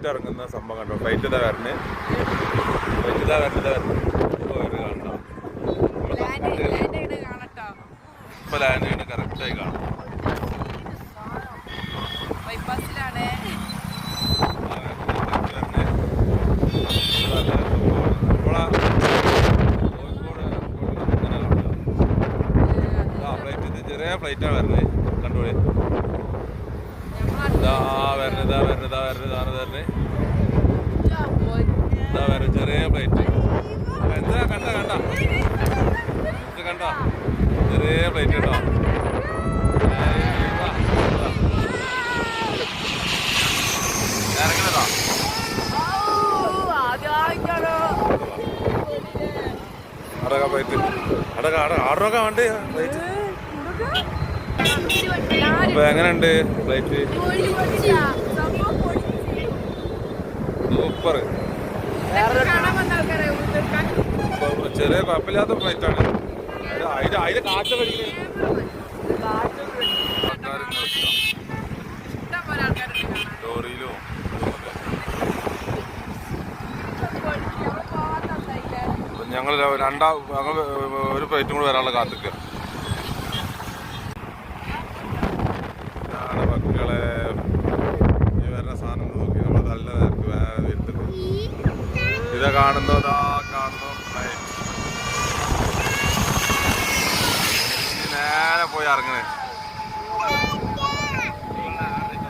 Flight ഇറങ്ങുന്ന സംഭവം കണ്ടോ. ഫ്ലൈറ്റ് ഇതാ വരണേ, ഫ്ലൈറ്റ് ഇതാ വരണത് കണ്ടോ. ഇപ്പൊ ലാൻഡ് ചെയ്യണ കറക്റ്റായി കാണാം. ചെറിയ ഫ്ലൈറ്റാണ് വരുന്നത് കണ്ടോളി. ചെറിയ ഫ്ലൈറ്റ് എന്താ കണ്ട ചെറിയ ഫ്ലൈറ്റ് കേട്ടോ. ഇറങ്ങണതാ അടക്ക ഫ്ലൈറ്റ് ആടറൊക്കെ വേണ്ടേ ഫ്ലൈറ്റ്. അപ്പൊ എങ്ങനെയുണ്ട് ഫ്ലൈറ്റ്? സൂപ്പർ, ചെറിയ കുഴപ്പമില്ലാത്ത ഫ്ലൈറ്റാണ്. അതിന്റെ കാറ്റ് ലോറിയിലും ഞങ്ങൾ ഒരു ഫ്ലൈറ്റും കൂടെ വരാനുള്ള കാത്തിക്കുക. മക്കളെ വരുന്ന സാധനം നോക്കി നമ്മൾ നല്ല വരുത്തുന്നു. ഇതാ കാണുന്നു നേരെ പോയി ഇറങ്ങണേ.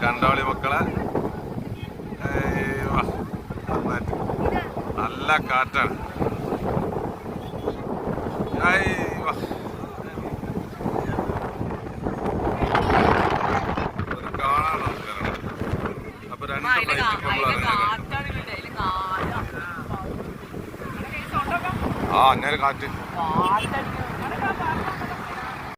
കണ്ടോളി മക്കളെ, നല്ല കാറ്റാണ്. കാണാണോ അപ്പൊ രണ്ട് ഫ്ലൈറ്റ് നമ്മൾ അങ്ങനെ കാറ്റ്